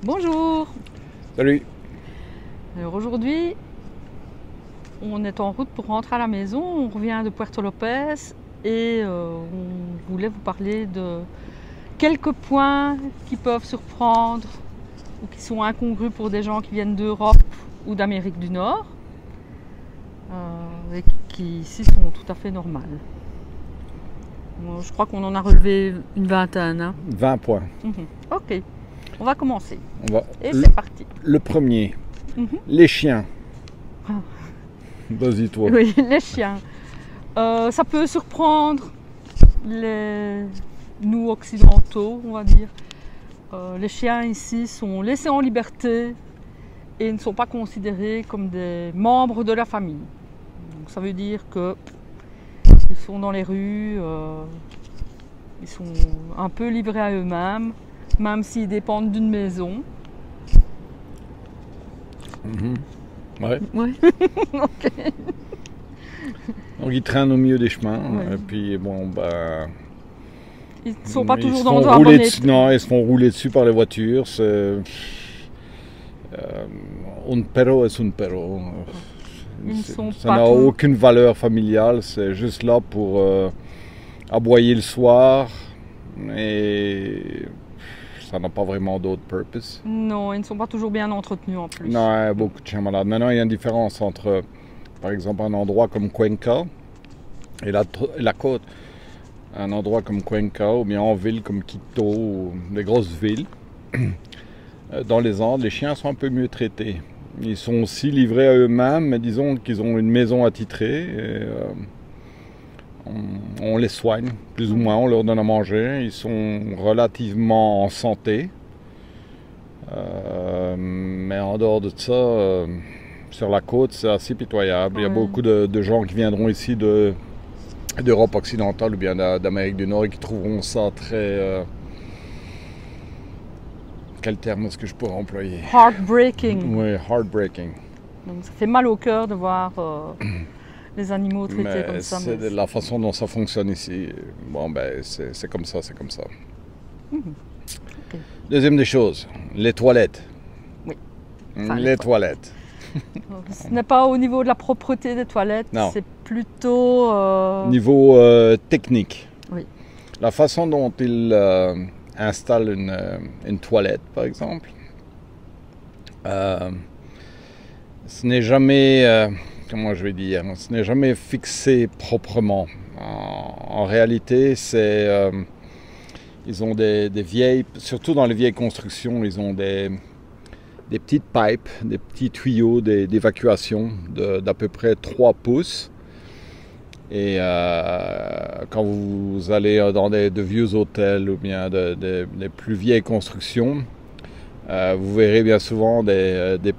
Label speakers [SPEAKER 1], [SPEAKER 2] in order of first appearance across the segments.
[SPEAKER 1] Bonjour.
[SPEAKER 2] Salut.
[SPEAKER 1] Alors aujourd'hui, on est en route pour rentrer à la maison. On revient de Puerto Lopez et on voulait vous parler de quelques points qui peuvent surprendre ou qui sont incongrus pour des gens qui viennent d'Europe ou d'Amérique du Nord et qui ici sont tout à fait normales. Je crois qu'on en a relevé une vingtaine. Hein.
[SPEAKER 2] 20 points.
[SPEAKER 1] Ok, on va commencer. Et
[SPEAKER 2] Le,
[SPEAKER 1] c'est parti.
[SPEAKER 2] le premier, les chiens. Vas-y toi.
[SPEAKER 1] Oui, les chiens. Ça peut surprendre nous occidentaux, on va dire. Les chiens ici sont laissés en liberté et ne sont pas considérés comme des membres de la famille. Donc, ça veut dire que ils sont dans les rues, ils sont un peu livrés à eux-mêmes, même s'ils dépendent d'une maison.
[SPEAKER 2] Ouais.
[SPEAKER 1] Ouais. Ok.
[SPEAKER 2] Donc ils traînent au milieu des chemins.
[SPEAKER 1] Ouais.
[SPEAKER 2] Et puis bon bah.
[SPEAKER 1] Ils ne sont pas
[SPEAKER 2] ils
[SPEAKER 1] toujours
[SPEAKER 2] se
[SPEAKER 1] dans
[SPEAKER 2] font
[SPEAKER 1] un
[SPEAKER 2] rouler
[SPEAKER 1] bon
[SPEAKER 2] dessus,
[SPEAKER 1] état.
[SPEAKER 2] non, ils se font rouler dessus par les voitures. Un perro est un perro. Ça n'a aucune valeur familiale. C'est juste là pour aboyer le soir et ça n'a pas vraiment d'autre purpose.
[SPEAKER 1] Non, ils ne sont pas toujours bien entretenus en plus.
[SPEAKER 2] Non, il y a beaucoup de chiens malades. Maintenant, il y a une différence entre, par exemple, un endroit comme Cuenca et la côte. Un endroit comme Cuenca ou bien en ville comme Quito, ou des grosses villes. Dans les Andes, les chiens sont un peu mieux traités. Ils sont aussi livrés à eux-mêmes, mais disons qu'ils ont une maison attitrée. Et, on les soigne, plus ou moins, on leur donne à manger. Ils sont relativement en santé. Mais en dehors de ça, sur la côte, c'est assez pitoyable. Il y a beaucoup de gens qui viendront ici d'Europe occidentale ou bien d'Amérique du Nord et qui trouveront ça très... quel terme est-ce que je pourrais employer?
[SPEAKER 1] Heartbreaking.
[SPEAKER 2] Oui, heartbreaking.
[SPEAKER 1] Donc ça fait mal au cœur de voir les animaux traités
[SPEAKER 2] mais
[SPEAKER 1] comme ça.
[SPEAKER 2] C'est la façon dont ça fonctionne ici. Bon, ben, c'est comme ça, c'est comme ça.
[SPEAKER 1] Okay.
[SPEAKER 2] Deuxième des choses, les toilettes.
[SPEAKER 1] Oui.
[SPEAKER 2] Enfin, les toilettes.
[SPEAKER 1] Ce n'est pas au niveau de la propreté des toilettes, c'est plutôt...
[SPEAKER 2] Niveau technique.
[SPEAKER 1] Oui.
[SPEAKER 2] La façon dont ils installent une toilette, par exemple, ce n'est jamais... comment je vais dire, ce n'est jamais fixé proprement. En réalité, c'est, ils ont des vieilles, surtout dans les vieilles constructions, ils ont des petites pipes, des petits tuyaux d'évacuation d'à peu près 3 pouces. Et quand vous allez dans de vieux hôtels ou bien des plus vieilles constructions, vous verrez bien souvent des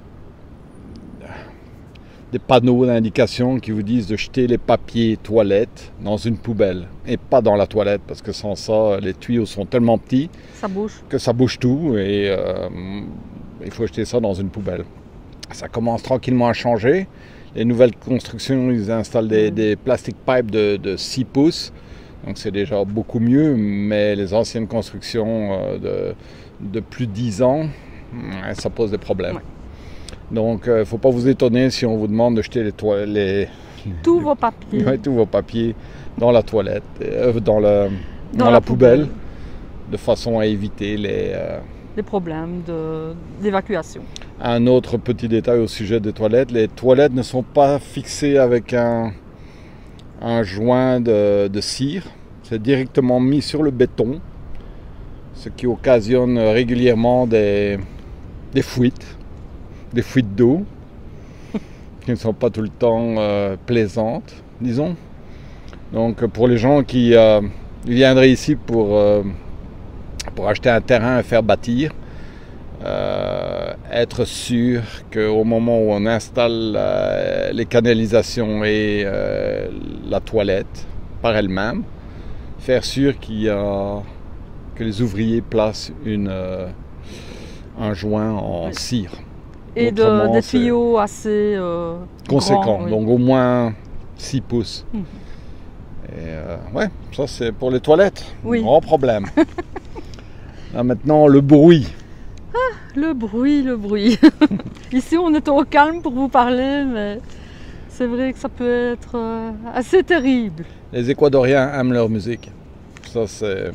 [SPEAKER 2] panneaux d'indication qui vous disent de jeter les papiers toilettes dans une poubelle et pas dans la toilette parce que sans ça, les tuyaux sont tellement petits que ça bouge tout et il faut jeter ça dans une poubelle. Ça commence tranquillement à changer. Les nouvelles constructions, ils installent des plastic pipes de 6 pouces, donc c'est déjà beaucoup mieux, mais les anciennes constructions de plus de 10 ans, ça pose des problèmes. Ouais. Donc, il ne faut pas vous étonner si on vous demande de jeter
[SPEAKER 1] tous vos papiers.
[SPEAKER 2] Ouais, tous vos papiers dans la toilette, dans la poubelle, de façon à éviter
[SPEAKER 1] les problèmes d'évacuation.
[SPEAKER 2] Un autre petit détail au sujet des toilettes, les toilettes ne sont pas fixées avec un joint de cire, c'est directement mis sur le béton, ce qui occasionne régulièrement des fuites d'eau qui ne sont pas tout le temps plaisantes, disons. Donc pour les gens qui viendraient ici pour acheter un terrain et faire bâtir, être sûr qu'au moment où on installe les canalisations et la toilette par elle-même, faire sûr que les ouvriers placent un joint en cire.
[SPEAKER 1] Et des tuyaux assez
[SPEAKER 2] conséquents,
[SPEAKER 1] grands,
[SPEAKER 2] donc au moins 6 pouces. Et ouais, ça c'est pour les toilettes, grand problème. Là, maintenant, le bruit.
[SPEAKER 1] Le bruit. Ici, on est au calme pour vous parler, mais c'est vrai que ça peut être assez terrible.
[SPEAKER 2] Les Équatoriens aiment leur musique. Ça, c'est...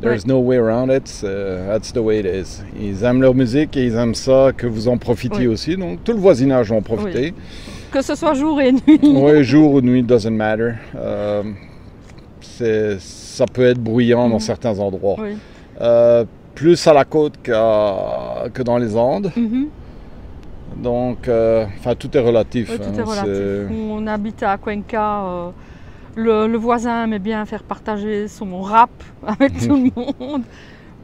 [SPEAKER 2] There's no way around it. That's the way it is. Ils aiment leur musique et ils aiment ça que vous en profitiez aussi. Donc, tout le voisinage va en profiter.
[SPEAKER 1] Oui. Que ce soit jour et nuit.
[SPEAKER 2] Oui, jour ou nuit, doesn't matter. Ça peut être bruyant dans certains endroits.
[SPEAKER 1] Oui.
[SPEAKER 2] Plus à la côte que dans les Andes. Donc, tout est relatif.
[SPEAKER 1] Oui, tout est relatif. On habite à Cuenca. Le voisin aimait bien faire partager son rap avec tout le monde.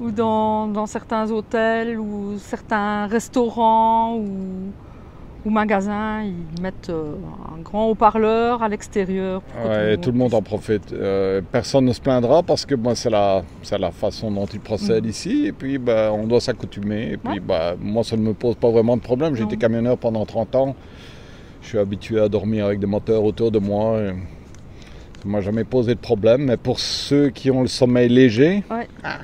[SPEAKER 1] Ou dans certains hôtels ou certains restaurants ou magasins, ils mettent un grand haut-parleur à l'extérieur.
[SPEAKER 2] Ouais, tout le monde en profite. Personne ne se plaindra parce que c'est la façon dont ils procèdent ici. Et puis, on doit s'accoutumer. Et puis, moi, ça ne me pose pas vraiment de problème. J'ai été camionneur pendant 30 ans. Je suis habitué à dormir avec des moteurs autour de moi. Ça ne m'a jamais posé de problème. Mais pour ceux qui ont le sommeil léger,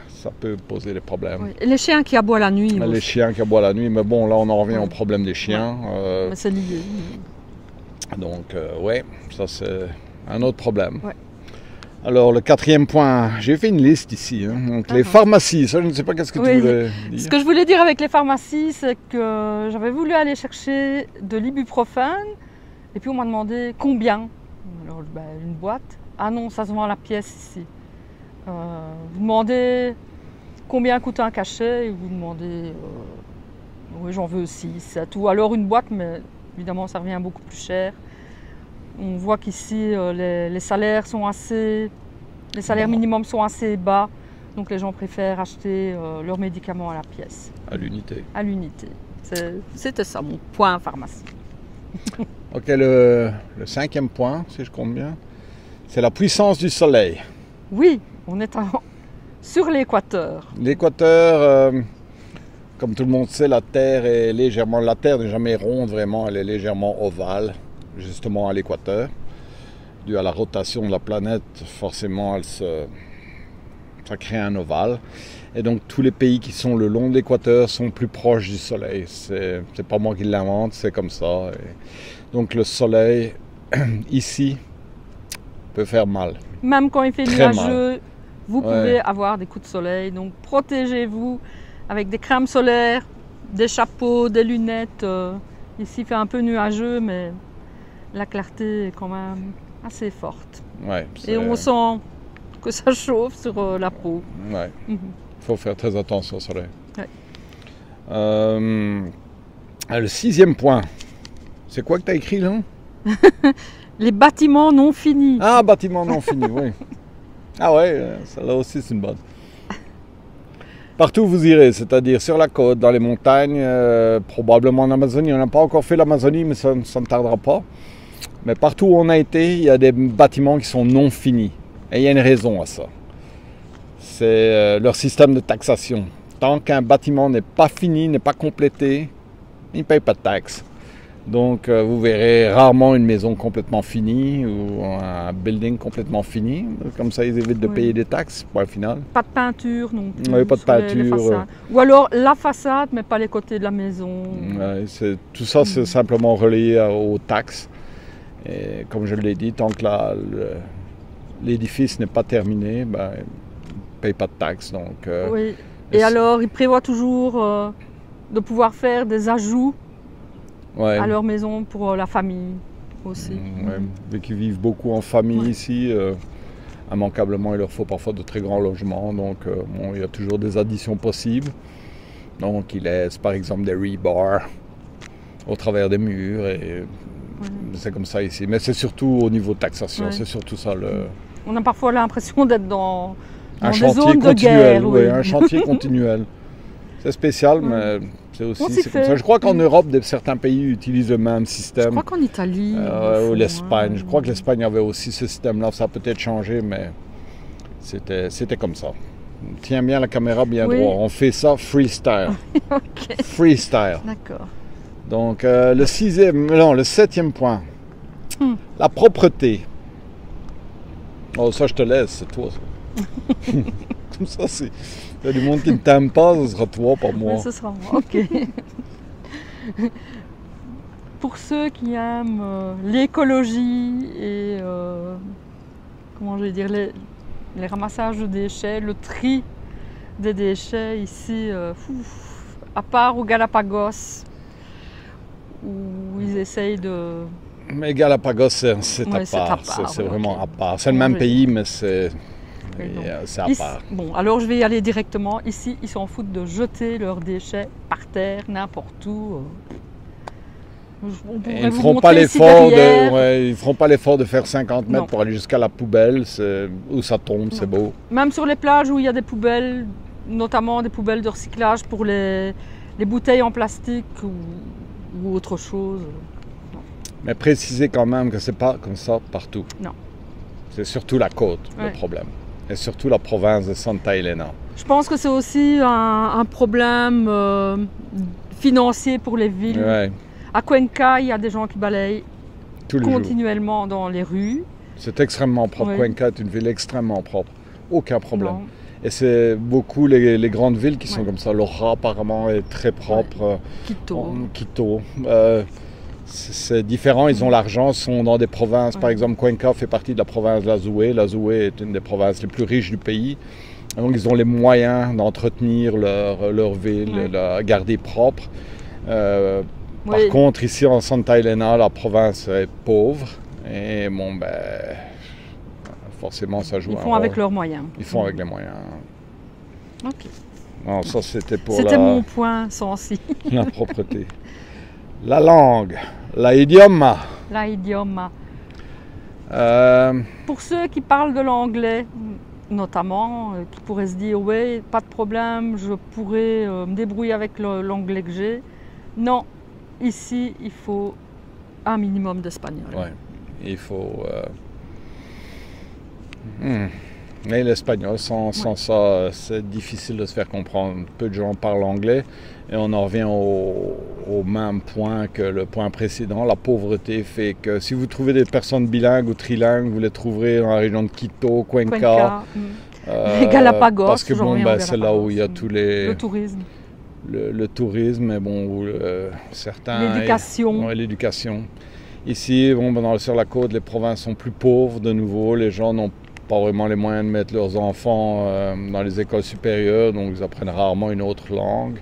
[SPEAKER 2] ça peut poser des problèmes.
[SPEAKER 1] Oui. Et les chiens qui aboient la nuit.
[SPEAKER 2] Les chiens qui aboient la nuit, mais bon, là on en revient au problème des chiens.
[SPEAKER 1] Mais c'est lié.
[SPEAKER 2] Donc, ça c'est un autre problème. Alors, le 4e point, j'ai fait une liste ici. Donc, les pharmacies, ça je ne sais pas qu'est-ce que tu voulais dire.
[SPEAKER 1] Ce que je voulais dire avec les pharmacies, c'est que j'avais voulu aller chercher de l'ibuprofène et puis on m'a demandé combien. Alors, une boîte. Ah non, ça se vend à la pièce ici. Vous demandez combien coûte un cachet et vous demandez oui, j'en veux 6, 7 ou alors une boîte, mais évidemment ça revient beaucoup plus cher. On voit qu'ici les salaires sont les salaires minimums sont assez bas, donc les gens préfèrent acheter leurs médicaments à la pièce.
[SPEAKER 2] À l'unité.
[SPEAKER 1] À l'unité. C'était ça mon point pharmacie.
[SPEAKER 2] Ok, le 5e point, si je compte bien, c'est la puissance du soleil.
[SPEAKER 1] Oui, on est sur l'équateur.
[SPEAKER 2] L'équateur, comme tout le monde sait, la Terre n'est jamais ronde vraiment, elle est légèrement ovale, justement à l'équateur. Dû à la rotation de la planète, forcément, ça crée un ovale. Et donc tous les pays qui sont le long de l'équateur sont plus proches du soleil. C'est pas moi qui l'invente, c'est comme ça. Et donc le soleil, ici, peut faire mal.
[SPEAKER 1] Même quand il fait nuageux, vous pouvez avoir des coups de soleil. Donc protégez-vous avec des crèmes solaires, des chapeaux, des lunettes. Ici il fait un peu nuageux, mais la clarté est quand même assez forte. Et on sent que ça chauffe sur la peau.
[SPEAKER 2] Il faut faire très attention au soleil. Le 6e point, c'est quoi que tu as écrit là?
[SPEAKER 1] Les bâtiments non finis.
[SPEAKER 2] Ah, bâtiments non finis, oui. Ah ouais, celle-là aussi c'est une bonne. Partout où vous irez, c'est-à-dire sur la côte, dans les montagnes, probablement en Amazonie. On n'a pas encore fait l'Amazonie, mais ça ne tardera pas. Mais partout où on a été, il y a des bâtiments qui sont non finis. Et il y a une raison à ça. C'est leur système de taxation. Tant qu'un bâtiment n'est pas fini, n'est pas complété, il ne paye pas de taxes. Donc vous verrez rarement une maison complètement finie ou un building complètement fini. Comme ça, ils évitent de payer des taxes, point final.
[SPEAKER 1] Pas de peinture non plus.
[SPEAKER 2] Oui, pas de peinture.
[SPEAKER 1] Ou alors la façade, mais pas les côtés de la maison.
[SPEAKER 2] Tout ça, c'est simplement relié aux taxes. Et comme je l'ai dit, tant que l'édifice n'est pas terminé, il ne paye pas de taxes. Donc,
[SPEAKER 1] Et alors, ils prévoient toujours de pouvoir faire des ajouts à leur maison pour la famille aussi.
[SPEAKER 2] Vu qu'ils vivent beaucoup en famille ici, immanquablement, il leur faut parfois de très grands logements. Donc, il y a toujours des additions possibles. Donc, ils laissent par exemple des rebars au travers des murs. Et c'est comme ça ici. Mais c'est surtout au niveau de taxation. C'est surtout ça.
[SPEAKER 1] On a parfois l'impression d'être dans
[SPEAKER 2] un
[SPEAKER 1] des
[SPEAKER 2] chantier
[SPEAKER 1] zones de guerre.
[SPEAKER 2] Un chantier continuel. C'est spécial, mais c'est aussi comme ça. Je crois qu'en Europe, certains pays utilisent le même système.
[SPEAKER 1] Je crois qu'en Italie.
[SPEAKER 2] Ou l'Espagne. Je crois que l'Espagne avait aussi ce système-là. Ça a peut-être changé, mais c'était comme ça. Tiens bien la caméra bien droit. On fait ça freestyle. Freestyle.
[SPEAKER 1] D'accord.
[SPEAKER 2] Donc, le 7e point. La propreté. Oh, ça, je te laisse, c'est toi, ça. Ça, c'est du monde qui ne t'aime pas, ce sera toi, pas moi.
[SPEAKER 1] Oui, ce sera moi, ok. Pour ceux qui aiment l'écologie et comment je vais dire, les ramassages de déchets, le tri des déchets ici, à part au Galapagos, où ils essayent de...
[SPEAKER 2] Mais Galapagos, c'est à part, c'est vraiment à part. C'est le même pays, mais c'est à part.
[SPEAKER 1] Bon, alors je vais y aller directement. Ici, ils s'en foutent de jeter leurs déchets par terre, n'importe où.
[SPEAKER 2] Ils ne feront pas l'effort de faire 50 mètres pour aller jusqu'à la poubelle, où ça tombe, c'est beau.
[SPEAKER 1] Même sur les plages où il y a des poubelles, notamment des poubelles de recyclage pour les bouteilles en plastique ou autre chose. Non.
[SPEAKER 2] Mais précisez quand même que c'est pas comme ça partout.
[SPEAKER 1] Non.
[SPEAKER 2] C'est surtout la côte, le problème. Et surtout la province de Santa Elena.
[SPEAKER 1] Je pense que c'est aussi un problème financier pour les villes.
[SPEAKER 2] Ouais.
[SPEAKER 1] À Cuenca, il y a des gens qui balayent continuellement dans les rues.
[SPEAKER 2] C'est extrêmement propre. Cuenca est une ville extrêmement propre. Aucun problème. Non. Et c'est beaucoup les grandes villes qui sont comme ça. Loja, apparemment, est très propre.
[SPEAKER 1] Quito.
[SPEAKER 2] C'est différent. Ils ont l'argent, ils sont dans des provinces. Par exemple, Cuenca fait partie de la province d'Azuay. L'Azuay est une des provinces les plus riches du pays. Donc, ils ont les moyens d'entretenir leur ville, la garder propre. Par contre, ici en Santa Elena, la province est pauvre et bon, forcément, ça joue un rôle.
[SPEAKER 1] Ils font avec leurs moyens.
[SPEAKER 2] Ils font avec les moyens.
[SPEAKER 1] Ok.
[SPEAKER 2] Non, ça c'était pour
[SPEAKER 1] C'était mon point sensi.
[SPEAKER 2] La propreté. La langue, la idioma.
[SPEAKER 1] La idioma. Pour ceux qui parlent de l'anglais, notamment, qui pourraient se dire, oui, pas de problème, je pourrais me débrouiller avec l'anglais que j'ai. Non. Ici, il faut un minimum d'espagnol.
[SPEAKER 2] Oui, il faut... Mais l'espagnol, sans ça, c'est difficile de se faire comprendre. Peu de gens parlent anglais et on en revient au même point que le point précédent. La pauvreté fait que si vous trouvez des personnes bilingues ou trilingues, vous les trouverez dans la région de Quito, Cuenca.
[SPEAKER 1] Les Galapagos.
[SPEAKER 2] Parce que c'est là où il y a tous les...
[SPEAKER 1] Le tourisme.
[SPEAKER 2] Le tourisme, mais bon, certains...
[SPEAKER 1] L'éducation.
[SPEAKER 2] L'éducation. Ici, sur la côte, les provinces sont plus pauvres de nouveau. Les gens n'ont pas vraiment les moyens de mettre leurs enfants dans les écoles supérieures, donc ils apprennent rarement une autre langue.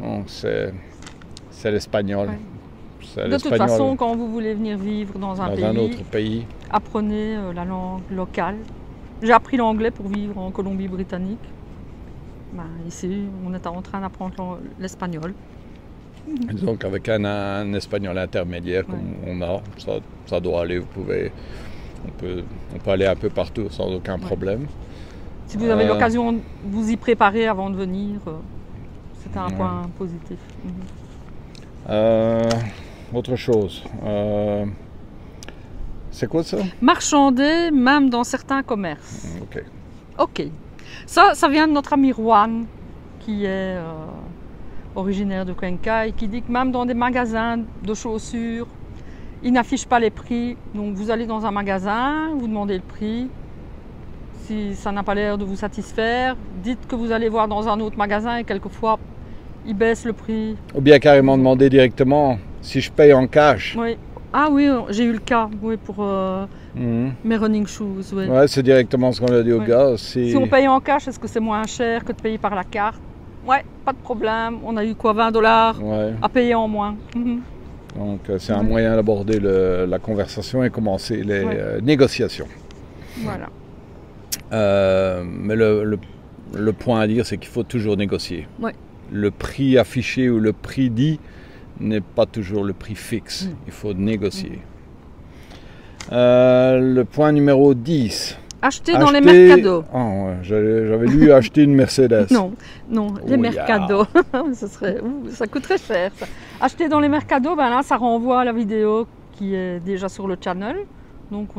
[SPEAKER 2] Donc c'est l'espagnol.
[SPEAKER 1] Ouais. De toute façon, quand vous voulez venir vivre dans un
[SPEAKER 2] autre pays,
[SPEAKER 1] apprenez la langue locale. J'ai appris l'anglais pour vivre en Colombie-Britannique. Ici, on est en train d'apprendre l'espagnol.
[SPEAKER 2] Donc avec un espagnol intermédiaire comme on a, ça doit aller. On peut aller un peu partout sans aucun problème.
[SPEAKER 1] Si vous avez l'occasion de vous y préparer avant de venir, c'est un point positif.
[SPEAKER 2] Autre chose. C'est quoi ça?
[SPEAKER 1] Marchander, même dans certains commerces. Ok. Ça vient de notre ami Juan, qui est originaire de Cuenca et qui dit que même dans des magasins de chaussures, ils n'affichent pas les prix. Donc vous allez dans un magasin, vous demandez le prix. Si ça n'a pas l'air de vous satisfaire, dites que vous allez voir dans un autre magasin et quelquefois, ils baissent le prix.
[SPEAKER 2] Ou bien carrément demander directement si je paye en cash.
[SPEAKER 1] Oui. Ah oui, j'ai eu le cas pour mes running shoes. Oui.
[SPEAKER 2] Ouais, c'est directement ce qu'on a dit au gars.
[SPEAKER 1] Si on paye en cash, est-ce que c'est moins cher que de payer par la carte? Ouais, pas de problème. On a eu quoi, 20 $ à payer en moins.
[SPEAKER 2] Donc c'est un moyen d'aborder la conversation et commencer les négociations.
[SPEAKER 1] Voilà.
[SPEAKER 2] Mais le point à dire, c'est qu'il faut toujours négocier.
[SPEAKER 1] Ouais.
[SPEAKER 2] Le prix affiché ou le prix dit n'est pas toujours le prix fixe. Il faut négocier. Le point numéro 10.
[SPEAKER 1] Acheter dans les mercados.
[SPEAKER 2] Oh, ouais, j'avais lu acheter une Mercedes.
[SPEAKER 1] Non, les mercados. Ça coûterait cher. Ça. Acheter dans les mercados, là, ça renvoie à la vidéo qui est déjà sur le channel. Donc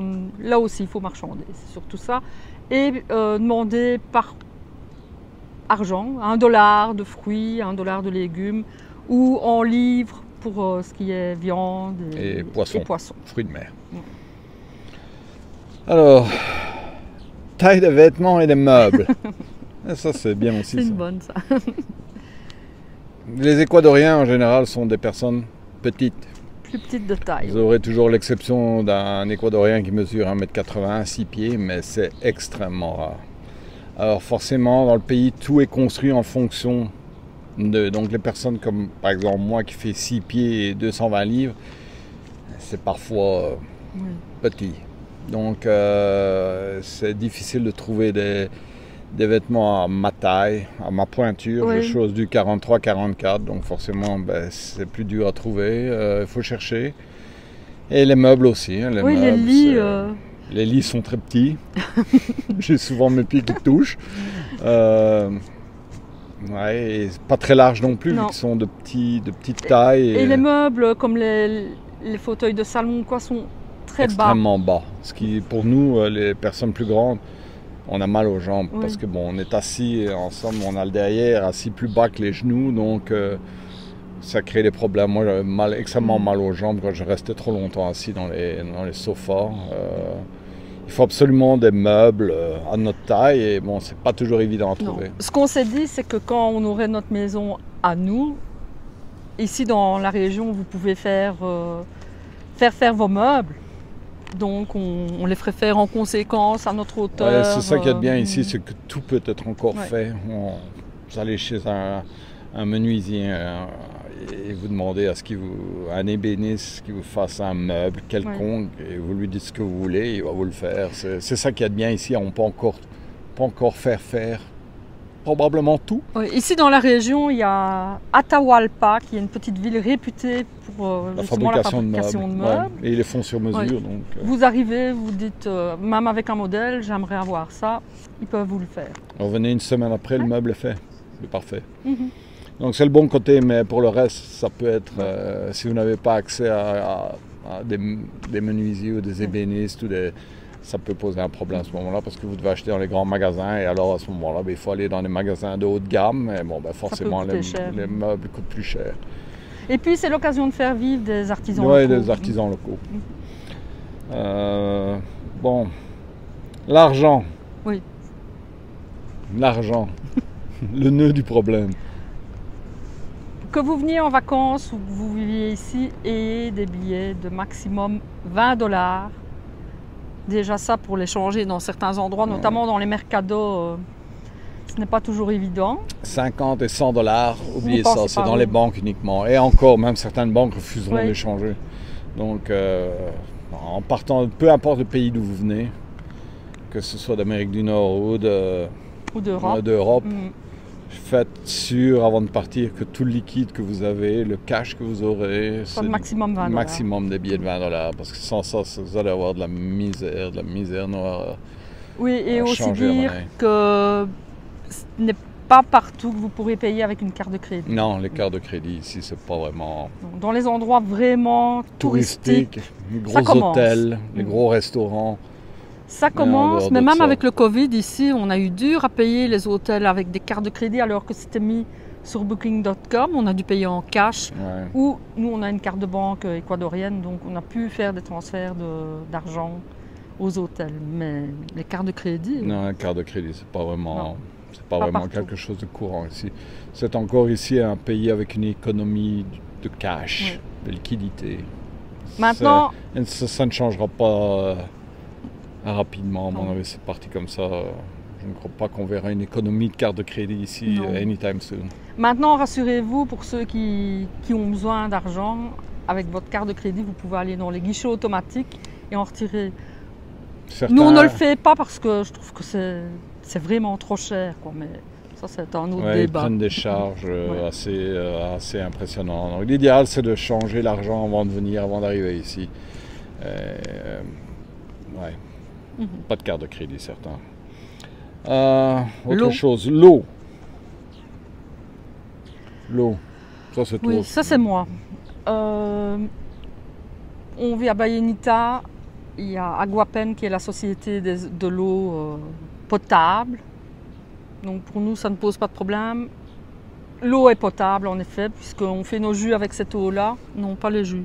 [SPEAKER 1] là aussi, il faut marchander. C'est surtout ça. Et demander par argent, $1 de fruits, $1 de légumes, ou en livres pour ce qui est viande et poissons.
[SPEAKER 2] Fruits de mer. Alors, taille de vêtements et de meubles. Et ça, c'est bien aussi.
[SPEAKER 1] C'est une bonne, ça.
[SPEAKER 2] Les Équadoriens, en général, sont des personnes petites.
[SPEAKER 1] Plus petites de taille.
[SPEAKER 2] Vous aurez toujours l'exception d'un Équadorien qui mesure 1m80, 6 pieds, mais c'est extrêmement rare. Alors forcément, dans le pays, tout est construit en fonction de... Donc les personnes comme, par exemple, moi qui fais 6 pieds et 220 livres, c'est parfois petit. Donc c'est difficile de trouver des vêtements à ma taille, à ma pointure. J'ai chose du 43-44, donc forcément c'est plus dur à trouver, il faut chercher. Et les meubles aussi. Hein,
[SPEAKER 1] les meubles,
[SPEAKER 2] les lits sont très petits. J'ai souvent mes pieds qui touchent. Et pas très larges non plus, vu qu'ils sont de petite taille.
[SPEAKER 1] Et les meubles, comme les fauteuils de salon, sont très
[SPEAKER 2] extrêmement bas. Ce qui, pour nous, les personnes plus grandes, on a mal aux jambes. Parce que on est assis, en somme, on a le derrière assis plus bas que les genoux. Donc, ça crée des problèmes. Moi, j'avais extrêmement mal aux jambes quand je restais trop longtemps assis dans les sofas. Il faut absolument des meubles à notre taille et bon, c'est pas toujours évident à trouver.
[SPEAKER 1] Ce qu'on s'est dit, c'est que quand on aurait notre maison à nous, ici dans la région, vous pouvez faire vos meubles. Donc on les ferait faire en conséquence à notre hauteur.
[SPEAKER 2] C'est ça qui est bien ici, c'est que tout peut être encore fait. Vous allez chez un menuisier et vous demandez à un ébéniste qui vous fasse un meuble quelconque et vous lui dites ce que vous voulez, il va vous le faire. C'est ça qui est bien ici, on peut encore faire probablement tout.
[SPEAKER 1] Ici dans la région, il y a Atahualpa, qui est une petite ville réputée pour
[SPEAKER 2] la fabrication de
[SPEAKER 1] meubles.
[SPEAKER 2] Et ils les font sur mesure. Donc,
[SPEAKER 1] Vous arrivez, vous dites, même avec un modèle, j'aimerais avoir ça, ils peuvent vous le faire.
[SPEAKER 2] Alors venez une semaine après, le meuble est fait, c'est parfait. Donc c'est le bon côté, mais pour le reste, ça peut être, si vous n'avez pas accès à des menuisiers ou des ébénistes, ça peut poser un problème à ce moment-là, parce que vous devez acheter dans les grands magasins, et alors à ce moment-là, il faut aller dans des magasins de haut de gamme, et bon, forcément les meubles coûtent plus cher.
[SPEAKER 1] Et puis c'est l'occasion de faire vivre des artisans
[SPEAKER 2] locaux.
[SPEAKER 1] Oui,
[SPEAKER 2] des artisans locaux. Bon, l'argent.
[SPEAKER 1] Oui.
[SPEAKER 2] L'argent, le nœud du problème.
[SPEAKER 1] Que vous veniez en vacances ou que vous viviez ici, ayez des billets de maximum 20 $. Déjà ça, pour les changer dans certains endroits, notamment dans les mercados, ce n'est pas toujours évident. 50
[SPEAKER 2] et 100 $, oubliez ça, c'est dans les banques uniquement. Et encore, même certaines banques refuseront de les changer. Donc, en partant, peu importe le pays d'où vous venez, que ce soit d'Amérique du Nord ou d'Europe, faites sûr avant de partir que tout le liquide que vous avez, le cash que vous aurez,
[SPEAKER 1] c'est le maximum 20 $.
[SPEAKER 2] Maximum des billets de 20 $, parce que sans ça, vous allez avoir de la misère noire.
[SPEAKER 1] Oui, et aussi dire que ce n'est pas partout que vous pourrez payer avec une carte de crédit.
[SPEAKER 2] Non, les cartes de crédit ici, c'est pas vraiment...
[SPEAKER 1] Dans les endroits vraiment touristiques,
[SPEAKER 2] les gros hôtels, les gros restaurants.
[SPEAKER 1] Ça commence, mais même avec le Covid ici, on a eu dur à payer les hôtels avec des cartes de crédit alors que c'était mis sur Booking.com. On a dû payer en cash. Ou nous, on a une carte de banque équadorienne, donc on a pu faire des transferts d'argent aux hôtels. Mais les cartes de crédit...
[SPEAKER 2] Non, les cartes de crédit, c'est pas vraiment quelque chose de courant ici. C'est encore ici un pays avec une économie de cash, de liquidité.
[SPEAKER 1] Maintenant...
[SPEAKER 2] Ça ne changera pas... rapidement, à mon avis, c'est parti comme ça. Je ne crois pas qu'on verra une économie de carte de crédit ici anytime soon. Maintenant,
[SPEAKER 1] rassurez-vous, pour ceux qui ont besoin d'argent, avec votre carte de crédit, vous pouvez aller dans les guichets automatiques et en retirer. Nous, on ne le fait pas parce que je trouve que c'est vraiment trop cher, mais ça, c'est un autre débat.
[SPEAKER 2] Ils prennent des charges assez impressionnantes. Donc, l'idéal, c'est de changer l'argent avant d'arriver ici. Pas de carte de crédit, certain. Autre chose, l'eau. L'eau, ça c'est toi.
[SPEAKER 1] Oui, ça c'est moi. On vit à Ballenita, il y a Aguapen qui est la société de l'eau potable. Donc pour nous, ça ne pose pas de problème. L'eau est potable en effet, puisqu'on fait nos jus avec cette eau-là. Non, pas les jus.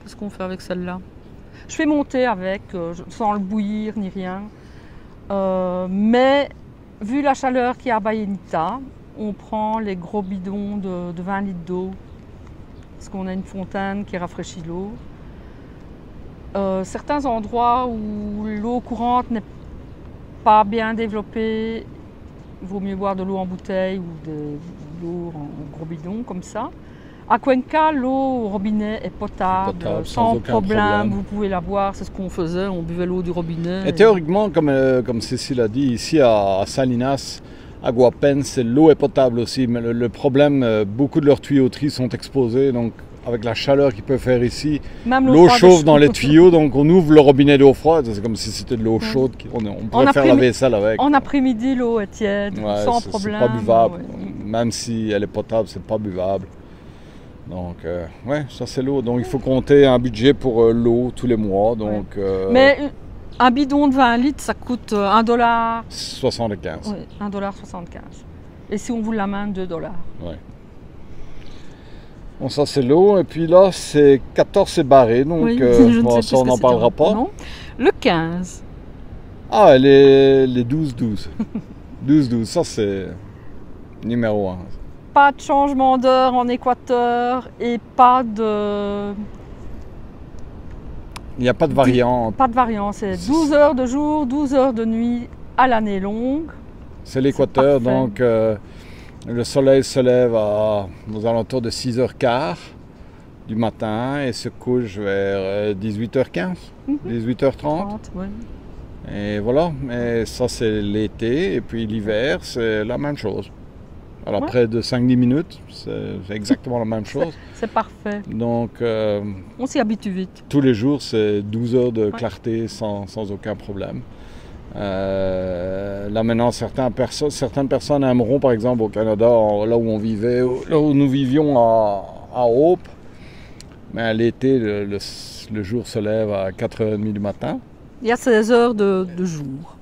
[SPEAKER 1] Qu'est-ce qu'on fait avec celle-là? Je fais monter avec, sans le bouillir ni rien. Mais vu la chaleur qu'il y a à Bayenita, on prend les gros bidons de 20 litres d'eau, parce qu'on a une fontaine qui rafraîchit l'eau. Certains endroits où l'eau courante n'est pas bien développée, il vaut mieux boire de l'eau en bouteille ou de l'eau en gros bidon comme ça. À Cuenca, l'eau au robinet est potable sans problème. Vous pouvez la boire, c'est ce qu'on faisait, on buvait l'eau du robinet.
[SPEAKER 2] Et théoriquement, comme Cécile a dit, ici à Salinas, à Guapen, l'eau est potable aussi, mais le problème, beaucoup de leurs tuyauteries sont exposées, donc avec la chaleur qu'il peut faire ici, l'eau chauffe dans les tuyaux, donc on ouvre le robinet d'eau froide, c'est comme si c'était de l'eau chaude, on pourrait faire la vaisselle avec.
[SPEAKER 1] En après-midi, l'eau est tiède, sans problème.
[SPEAKER 2] C'est pas buvable, même si elle est potable, c'est pas buvable. Donc, ouais, ça c'est l'eau. Donc, il faut compter un budget pour l'eau tous les mois. Donc,
[SPEAKER 1] mais un bidon de 20 litres, ça coûte $1,75. Oui, $1,75. Et si on vous l'amène, $2.
[SPEAKER 2] Ouais. Bon, ça c'est l'eau. Et puis là, c'est 14 c'est barré. Donc, bon, ça, on n'en parlera pas.
[SPEAKER 1] Non. Le 15.
[SPEAKER 2] Ah, les 12-12. 12-12, ça c'est numéro 1.
[SPEAKER 1] Pas de changement d'heure en Équateur et pas de...
[SPEAKER 2] Il n'y a pas de variant.
[SPEAKER 1] Pas de variant, c'est 12 heures de jour, 12 heures de nuit à l'année longue.
[SPEAKER 2] C'est l'Équateur, donc le soleil se lève aux alentours de 6h15 du matin et se couche vers 18h15, 18h30.
[SPEAKER 1] Oui.
[SPEAKER 2] Et voilà, et ça c'est l'été, et puis l'hiver c'est la même chose. Alors, près de 5-10 minutes, c'est exactement la même chose.
[SPEAKER 1] C'est parfait.
[SPEAKER 2] Donc,
[SPEAKER 1] on s'y habitue vite.
[SPEAKER 2] Tous les jours, c'est 12 heures de clarté sans aucun problème. Là maintenant, certaines personnes aimeront, par exemple au Canada, là où on vivait, là où nous vivions à Hope, mais l'été, le jour se lève à 4h30 du matin.
[SPEAKER 1] Il y a 16 heures de jour.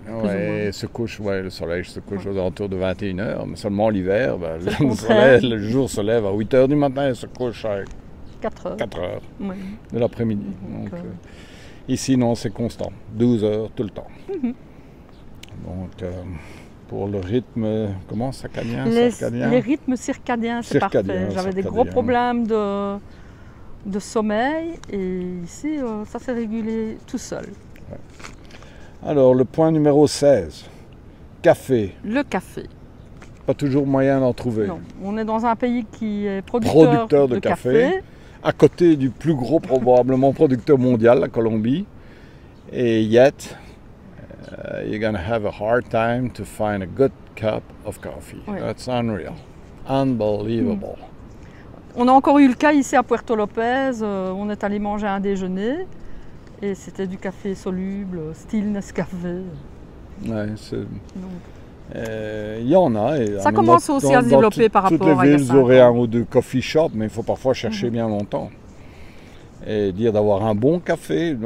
[SPEAKER 2] Ouais, le soleil se couche aux alentours de 21h, mais seulement l'hiver, le jour se lève à 8h du matin et se couche à 4h de l'après-midi. Donc, ici, non, c'est constant, 12 heures tout le temps. Donc, pour le rythme, comment, circadien?
[SPEAKER 1] Les rythmes circadiens, c'est parfait. J'avais des gros problèmes de sommeil et ici, ça s'est régulé tout seul.
[SPEAKER 2] Ouais. Alors, le point numéro 16, café.
[SPEAKER 1] Le café.
[SPEAKER 2] Pas toujours moyen d'en trouver.
[SPEAKER 1] Non, on est dans un pays qui est producteur de café.
[SPEAKER 2] À côté du plus gros, probablement, producteur mondial, la Colombie. Et yet, you're going to have a hard time to find a good cup of coffee. Oui. That's unreal. Unbelievable.
[SPEAKER 1] On a encore eu le cas ici à Puerto Lopez. On est allé manger un déjeuner. Et c'était du café soluble, style Nescafé.
[SPEAKER 2] Ouais, il y en a. Et
[SPEAKER 1] ça commence aussi à se développer par rapport à
[SPEAKER 2] toutes les villes auraient un ou deux coffee shops, mais il faut parfois chercher bien longtemps. Et dire d'avoir un bon café,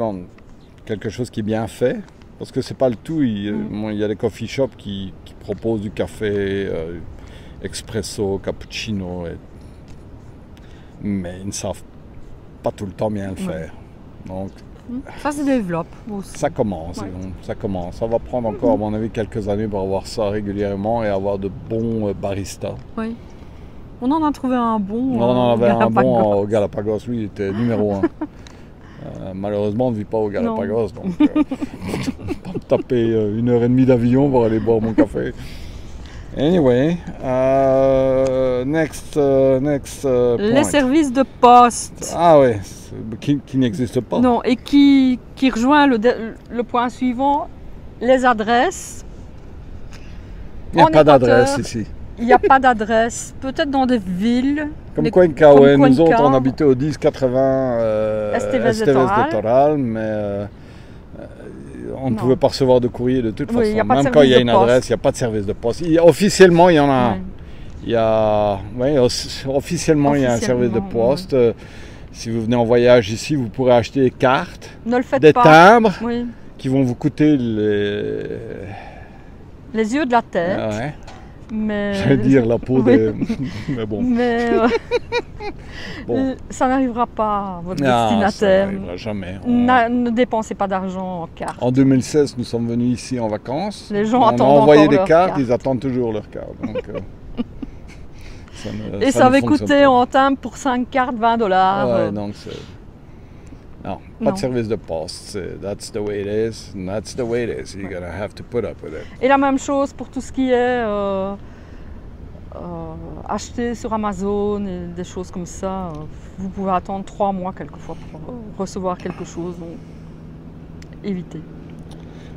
[SPEAKER 2] quelque chose qui est bien fait, parce que c'est pas le tout. Il y a des coffee shops qui proposent du café expresso, cappuccino, mais ils ne savent pas tout le temps bien le faire. Donc,
[SPEAKER 1] ça se développe aussi.
[SPEAKER 2] Ça commence, ça commence. Ça va prendre encore, à mon avis, quelques années pour avoir ça régulièrement et avoir de bons baristas.
[SPEAKER 1] Oui. On en a trouvé un bon.
[SPEAKER 2] On en avait un bon au Galapagos, lui, il était numéro 1. Malheureusement, on ne vit pas au Galapagos, donc pas me taper 1h30 d'avion pour aller boire mon café. Anyway, next point.
[SPEAKER 1] Les services de poste.
[SPEAKER 2] Ah ouais, qui n'existent pas.
[SPEAKER 1] Non, et qui rejoint le point suivant, les adresses.
[SPEAKER 2] Il n'y a pas d'adresse ici.
[SPEAKER 1] Il n'y a pas d'adresse, peut-être dans des villes.
[SPEAKER 2] Comme Cuenca, ouais, nous autres on habitait au 1080 Esteves de Toral, mais on ne pouvait pas recevoir de courrier de toute façon. Même quand il y a une adresse, il n'y a pas de service de poste. Officiellement, il y en a un. Officiellement, il y a un service de poste. Si vous venez en voyage ici, vous pourrez acheter des cartes, des timbres qui vont vous coûter
[SPEAKER 1] les yeux de la tête.
[SPEAKER 2] Ouais.
[SPEAKER 1] Mais...
[SPEAKER 2] J'allais dire la peau des... Mais bon.
[SPEAKER 1] Mais Bon. Ça n'arrivera pas à votre destinataire.
[SPEAKER 2] Ça n'arrivera jamais.
[SPEAKER 1] Ne dépensez pas d'argent en carte.
[SPEAKER 2] En 2016, nous sommes venus ici en vacances.
[SPEAKER 1] Les gens attendent
[SPEAKER 2] encore. On a envoyé des cartes,
[SPEAKER 1] carte.
[SPEAKER 2] Ils attendent toujours leurs cartes. Donc,
[SPEAKER 1] ça avait coûté en timbre pour 5 cartes $20.
[SPEAKER 2] Ouais, donc c'est... Non, pas de service de poste. That's the way it is. And that's the way it is. You're gonna have to put up with it.
[SPEAKER 1] Et la même chose pour tout ce qui est acheter sur Amazon et des choses comme ça. Vous pouvez attendre 3 mois quelquefois pour recevoir quelque chose. Donc, évitez.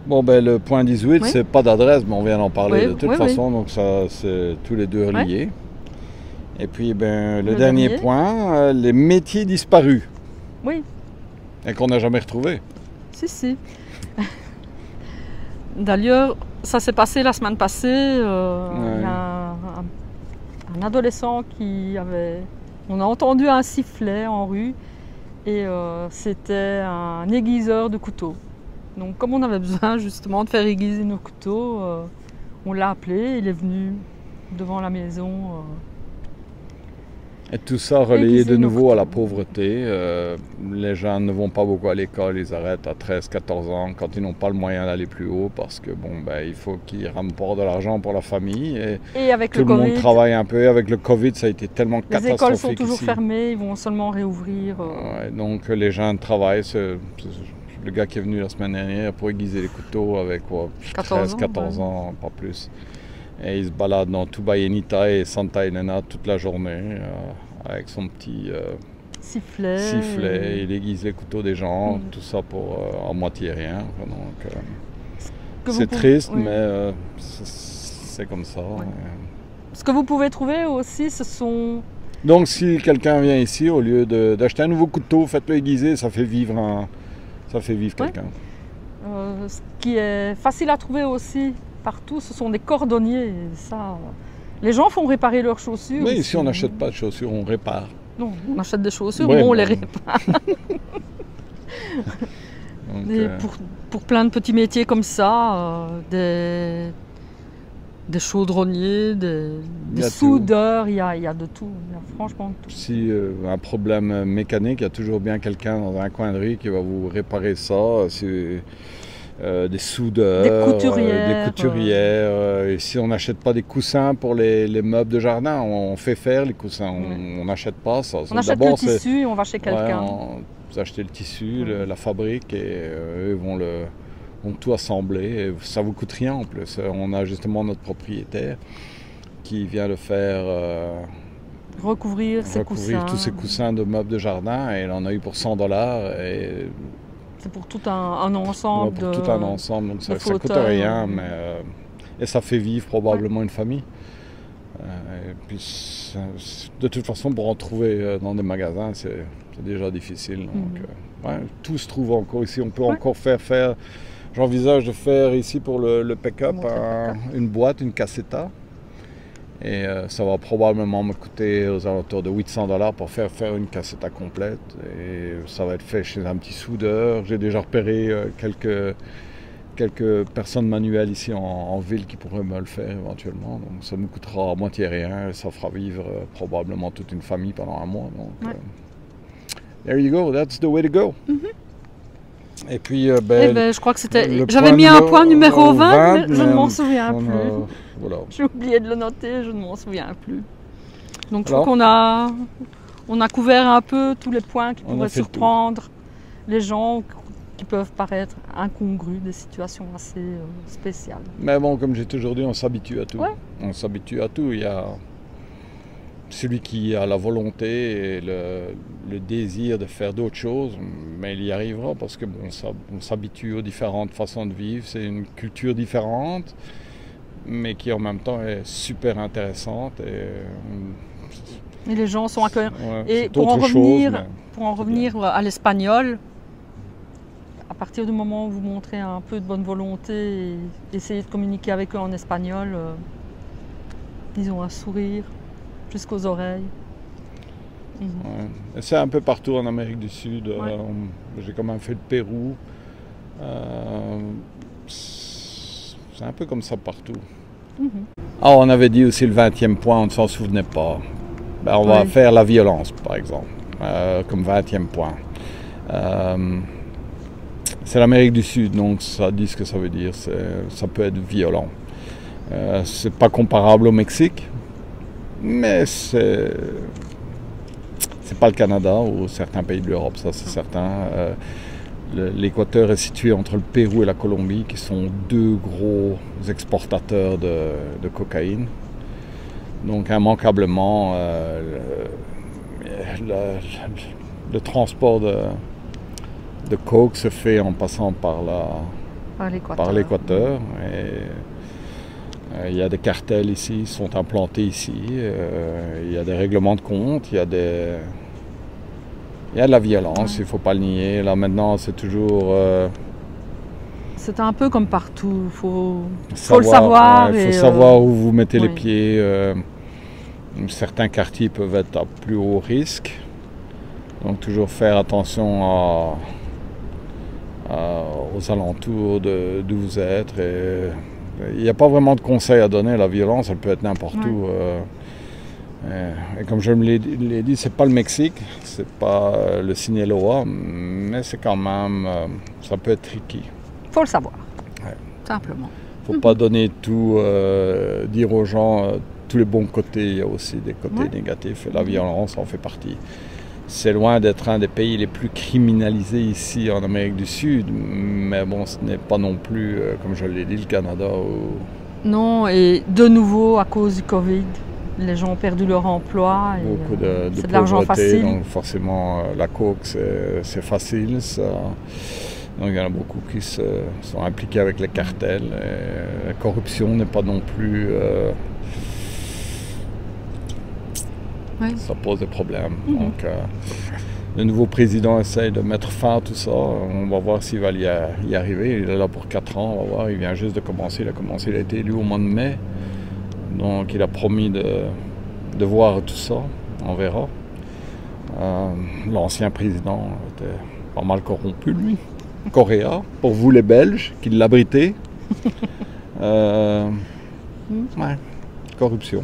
[SPEAKER 2] Bon, ben le point 18, c'est pas d'adresse, mais on vient d'en parler de toute façon. Donc ça, c'est tous les deux reliés. Et puis, ben, le dernier point, les métiers disparus.
[SPEAKER 1] Oui.
[SPEAKER 2] Et qu'on n'a jamais retrouvé.
[SPEAKER 1] Si. D'ailleurs, ça s'est passé la semaine passée. Il y a un adolescent qui avait... On a entendu un sifflet en rue et c'était un aiguiseur de couteaux. Donc comme on avait besoin justement de faire aiguiser nos couteaux, on l'a appelé, il est venu devant la maison.
[SPEAKER 2] Et tout ça relayé de nouveau à la pauvreté. Les gens ne vont pas beaucoup à l'école, ils arrêtent à 13-14 ans quand ils n'ont pas le moyen d'aller plus haut parce que bon, ben, il faut qu'ils rapportent de l'argent pour la famille. Et avec tout le monde travaille un peu. Avec le Covid, ça a été tellement catastrophique.
[SPEAKER 1] Les écoles sont toujours fermées, ils vont seulement réouvrir.
[SPEAKER 2] Ouais, donc les gens travaillent. Le gars qui est venu la semaine dernière pour aiguiser les couteaux avec 13-14 ans, pas plus. Et il se balade dans tout Bayenita et Santa Elena toute la journée avec son petit sifflet. Il aiguise les couteaux des gens, tout ça pour en moitié rien. Donc, c'est triste, mais c'est comme ça.
[SPEAKER 1] Ouais. Ce que vous pouvez trouver aussi, ce sont...
[SPEAKER 2] Donc si quelqu'un vient ici, au lieu d'acheter un nouveau couteau, faites-le aiguiser, ça fait vivre quelqu'un.
[SPEAKER 1] Ce qui est facile à trouver aussi partout, ce sont des cordonniers. Ça, les gens font réparer leurs chaussures.
[SPEAKER 2] Mais ici, on n'achète pas de chaussures, on répare.
[SPEAKER 1] Non, on achète des chaussures, mais on les répare. Donc, pour plein de petits métiers comme ça, des chaudronniers, des soudeurs, il y a de tout. Il y a franchement de tout.
[SPEAKER 2] Si un problème mécanique, il y a toujours bien quelqu'un dans un coin de rue qui va vous réparer ça. Des soudeurs, des couturières. Et si on n'achète pas des coussins pour les meubles de jardin, on fait faire les coussins, on n'achète pas ça.
[SPEAKER 1] On achète le tissu et on va chez quelqu'un.
[SPEAKER 2] Vous achetez le tissu, la fabrique et eux vont tout assembler. Et ça vous coûte rien en plus. On a justement notre propriétaire qui vient de faire
[SPEAKER 1] recouvrir
[SPEAKER 2] tous ces coussins de meubles de jardin et il en a eu pour $100 et
[SPEAKER 1] c'est pour tout un ensemble.
[SPEAKER 2] Pour tout un ensemble, donc ça coûte rien, mais et ça fait vivre probablement une famille. Et puis, de toute façon, pour en trouver dans des magasins, c'est déjà difficile. Donc, tout se trouve encore ici. On peut encore faire. J'envisage de faire ici pour le pick-up une boîte, une cassetta. Et ça va probablement me coûter aux alentours de $800 pour faire une cassetta complète. Et ça va être fait chez un petit soudeur. J'ai déjà repéré quelques personnes manuelles ici en ville qui pourraient me le faire éventuellement. Donc ça me coûtera à moitié rien. Et ça fera vivre probablement toute une famille pendant un mois. Donc, there you go, that's the way to go. Et puis,
[SPEAKER 1] je crois que c'était. J'avais mis un point numéro 20, mais je ne m'en souviens plus. Voilà. J'ai oublié de le noter, je ne m'en souviens plus. Donc, je crois qu'on a couvert un peu tous les points qui pourraient surprendre les gens, qui peuvent paraître incongrus, des situations assez spéciales.
[SPEAKER 2] Mais bon, comme j'ai toujours dit, on s'habitue à tout. On s'habitue à tout. Il y a celui qui a la volonté et le désir de faire d'autres choses, mais il y arrivera parce que on s'habitue aux différentes façons de vivre. C'est une culture différente, mais qui en même temps est super intéressante.
[SPEAKER 1] Et les gens sont accueillants. Et pour en revenir à l'espagnol, à partir du moment où vous montrez un peu de bonne volonté et essayez de communiquer avec eux en espagnol, ils ont un sourire jusqu'aux oreilles.
[SPEAKER 2] C'est un peu partout en Amérique du Sud. J'ai quand même fait le Pérou. C'est un peu comme ça partout. On avait dit aussi le 20e point, on ne s'en souvenait pas. ben, on va faire la violence, par exemple, comme 20e point. C'est l'Amérique du Sud, donc ça dit ce que ça veut dire, ça peut être violent. C'est pas comparable au Mexique, mais c'est pas le Canada ou certains pays de l'Europe, ça c'est certain. L'Équateur est situé entre le Pérou et la Colombie, qui sont deux gros exportateurs de cocaïne. Donc immanquablement, le transport de coke se fait en passant par l'Équateur. Il y a des cartels ici, ils sont implantés ici. Il y a des règlements de compte, il y a de la violence, il ne faut pas le nier. Là maintenant, c'est toujours...
[SPEAKER 1] C'est un peu comme partout, il faut le savoir.
[SPEAKER 2] Il faut savoir où vous mettez les pieds. Certains quartiers peuvent être à plus haut risque. Donc toujours faire attention aux alentours d'où vous êtes. Il n'y a pas vraiment de conseils à donner. La violence, elle peut être n'importe où. Et comme je me l'ai dit, c'est pas le Mexique, c'est pas le Sinaloa, mais c'est quand même, ça peut être tricky.
[SPEAKER 1] Faut le savoir, simplement.
[SPEAKER 2] Faut pas donner tout, dire aux gens tous les bons côtés. Il y a aussi des côtés négatifs et la violence en fait partie. C'est loin d'être un des pays les plus criminalisés ici en Amérique du Sud, mais bon, ce n'est pas non plus, comme je l'ai dit, le Canada.
[SPEAKER 1] Non, et de nouveau, à cause du Covid, les gens ont perdu leur emploi.
[SPEAKER 2] Beaucoup de
[SPEAKER 1] c'est de l'argent facile.
[SPEAKER 2] Donc forcément, la coke, c'est facile. Ça. Donc il y en a beaucoup qui sont impliqués avec les cartels. Et la corruption n'est pas non plus... Ça pose des problèmes. Donc, le nouveau président essaye de mettre fin à tout ça. On va voir s'il va y arriver. Il est là pour 4 ans. On va voir. Il vient juste de commencer. Il a été élu au mois de mai. Donc, il a promis de voir tout ça. On verra. L'ancien président était pas mal corrompu, lui. Correa, pour vous les Belges, qui l'abritaient. Corruption.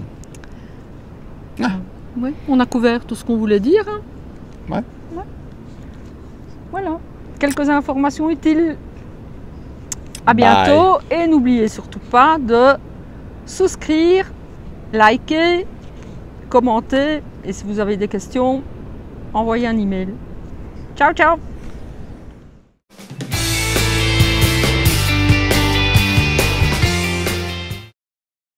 [SPEAKER 1] Oui, on a couvert tout ce qu'on voulait dire.
[SPEAKER 2] Ouais.
[SPEAKER 1] Voilà. Quelques informations utiles. À bientôt. Et n'oubliez surtout pas de souscrire, liker, commenter. Et si vous avez des questions, envoyez un email. Ciao, ciao!